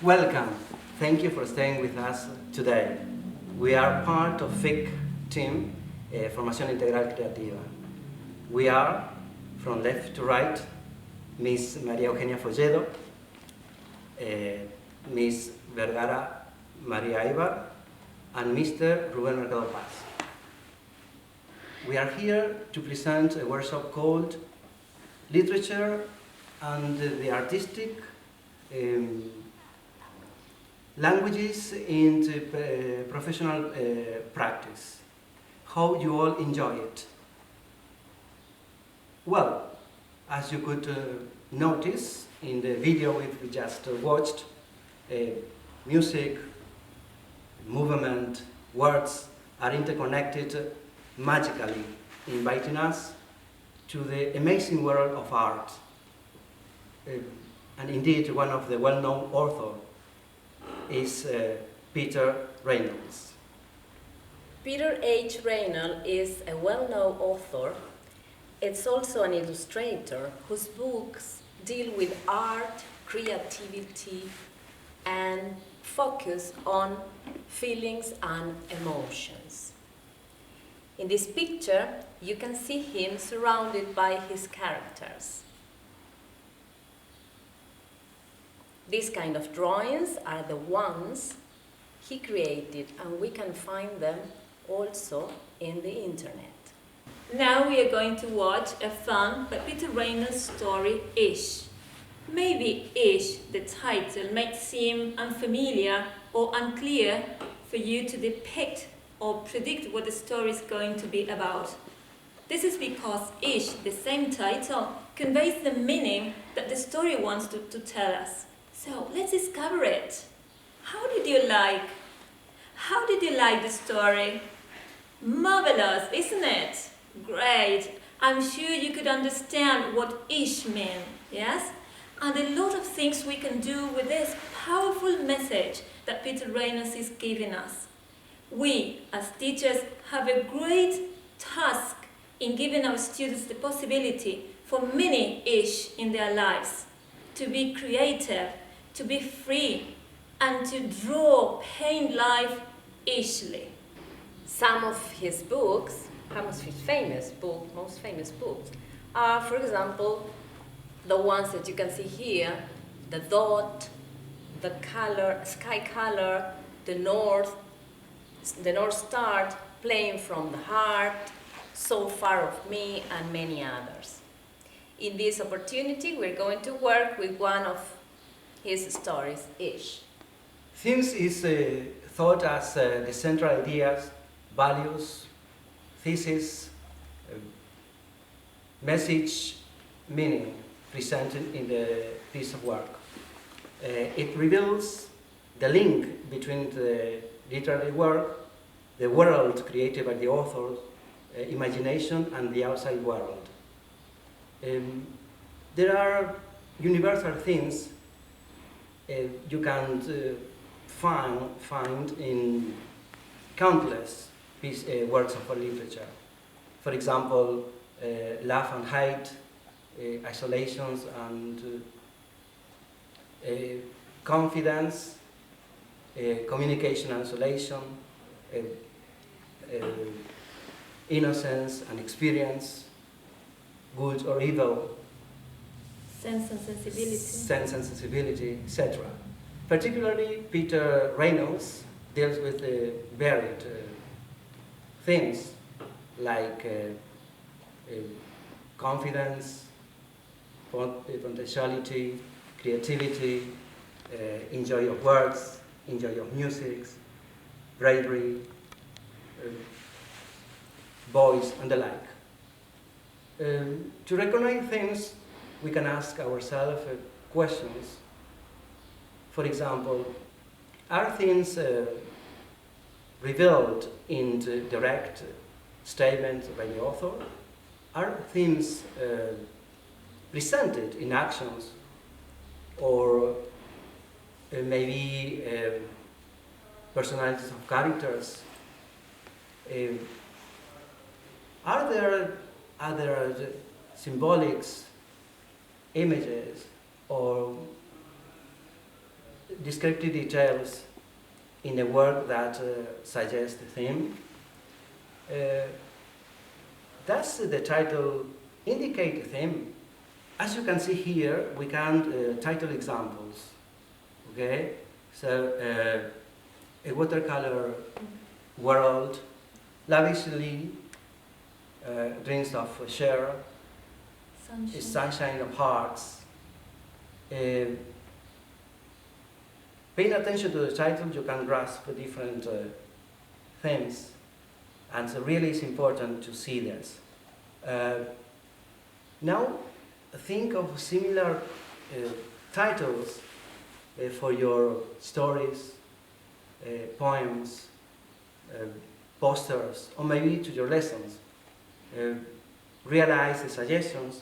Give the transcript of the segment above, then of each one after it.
Welcome. Thank you for staying with us today. We are part of FIC team, Formación Integral Creativa. We are, from left to right, Miss María Eugenia Folledo, Miss Vergara María Ibar, and Mr. Rubén Mercado Paz. We are here to present a workshop called Literature and the Artistic Languages into Professional Practice. Hope you all enjoy it. Well, as you could notice in the video we just watched, music, movement, words are interconnected magically, inviting us to the amazing world of art. And indeed, one of the well-known authors is Peter Reynolds. Peter H. Reynolds is a well-known author. It's also an illustrator whose books deal with art, creativity, and focus on feelings and emotions. In this picture, you can see him surrounded by his characters. These kind of drawings are the ones he created, and we can find them also in the internet. Now we are going to watch a fun but Peter Reynolds story, Ish. Maybe Ish, the title, might seem unfamiliar or unclear for you to depict or predict what the story is going to be about. This is because Ish, the same title, conveys the meaning that the story wants to tell us. So let's discover it. How did you like the story? Marvelous, isn't it? Great. I'm sure you could understand what Ish means, yes? And a lot of things we can do with this powerful message that Peter Reynolds is giving us. We, as teachers, have a great task in giving our students the possibility for many Ish in their lives, to be creative, to be free, and to paint life easily. Some of his books, most famous books, are, for example, the ones that you can see here: the dot, the color, sky color, the North Star, Playing from the Heart, So Far of Me, and many others. In this opportunity, we're going to work with one of his stories, Ish. Themes is thought as the central ideas, values, thesis, message, meaning presented in the piece of work. It reveals the link between the literary work, the world created by the author's imagination, and the outside world. There are universal themes you can find in countless works of literature. For example, love and hate, isolations and confidence, communication and isolation, innocence and experience, good or evil, Sense and sensibility, etc. Particularly, Peter Reynolds deals with varied things like confidence, potentiality, creativity, enjoy of words, enjoy of music, bravery, voice, and the like. To recognize things, we can ask ourselves questions. For example, are things revealed in the direct statement by the author? Are themes presented in actions, or maybe personalities of characters? Are there other symbolics, images, or descriptive details in a work that suggests the theme. Does the title indicate the theme? As you can see here, we can title examples. Okay, so a watercolor world, lavishly dreams of share, a sunshine of hearts. Paying attention to the title, you can grasp different themes, and so really it's important to see this. Now, think of similar titles for your stories, poems, posters, or maybe to your lessons. Realize the suggestions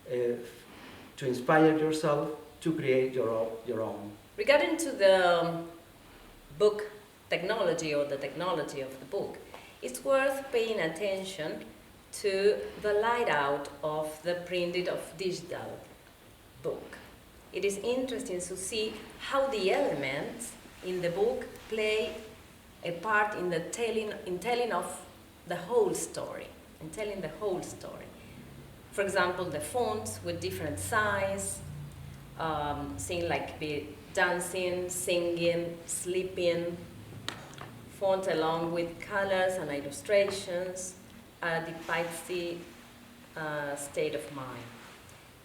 to inspire yourself to create your own. Regarding to the book technology or the technology of the book, it's worth paying attention to the layout of the printed of digital book. It is interesting to see how the elements in the book play a part in the telling of the whole story, in telling the whole story. For example, the fonts with different size, seeing like be dancing, singing, sleeping, font along with colors and illustrations depicts the state of mind.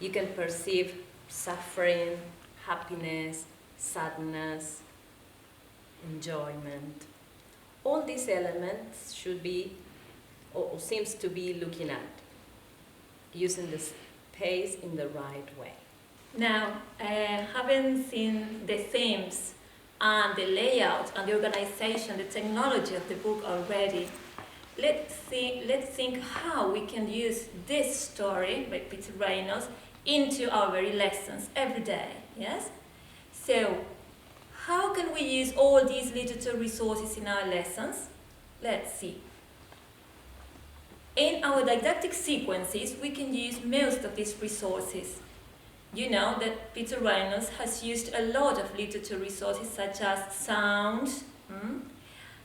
You can perceive suffering, happiness, sadness, enjoyment. All these elements should be, or seems to be looking at, using the space in the right way. Now, having seen the themes and the layout and the organization, the technology of the book already, let's think how we can use this story by Peter Reynolds into our very lessons every day, yes? So, how can we use all these literature resources in our lessons? Let's see. In our didactic sequences, we can use most of these resources. You know that Peter Reynolds has used a lot of literature resources such as sound,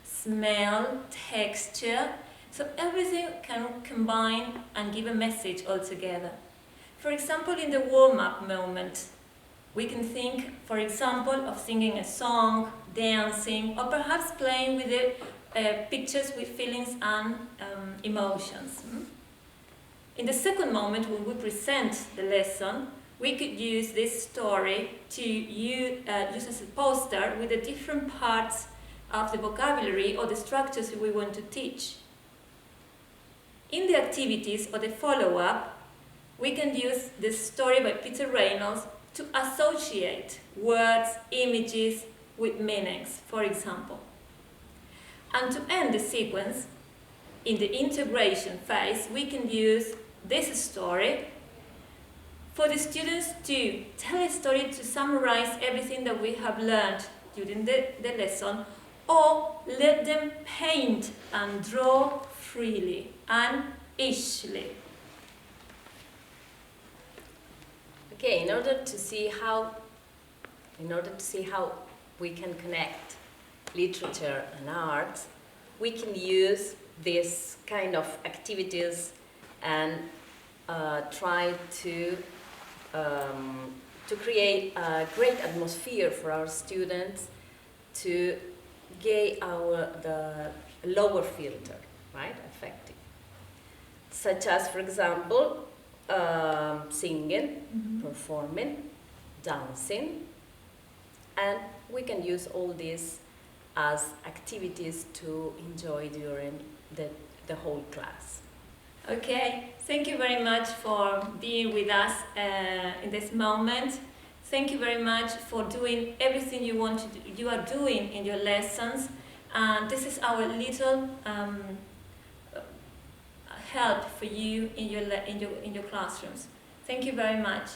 smell, texture, so everything can combine and give a message altogether. For example, in the warm-up moment, we can think, for example, of singing a song, dancing, or perhaps playing with the pictures with feelings and emotions. In the second moment, when we present the lesson, we could use this story to use as a poster with the different parts of the vocabulary or the structures we want to teach. In the activities or the follow-up, we can use the story by Peter Reynolds to associate words, images with meanings, for example. And to end the sequence, in the integration phase, we can use this story for the students to tell a story to summarize everything that we have learned during the lesson, or let them paint and draw freely and easily. Okay, in order to see how we can connect literature and art, we can use this kind of activities and try to create a great atmosphere for our students to get the lower filter, right, effective. Such as, for example, singing, performing, dancing, and we can use all these as activities to enjoy during the whole class. Okay, thank you very much for being with us in this moment. Thank you very much for doing everything you are doing in your lessons. And this is our little help for you in your classrooms. Thank you very much.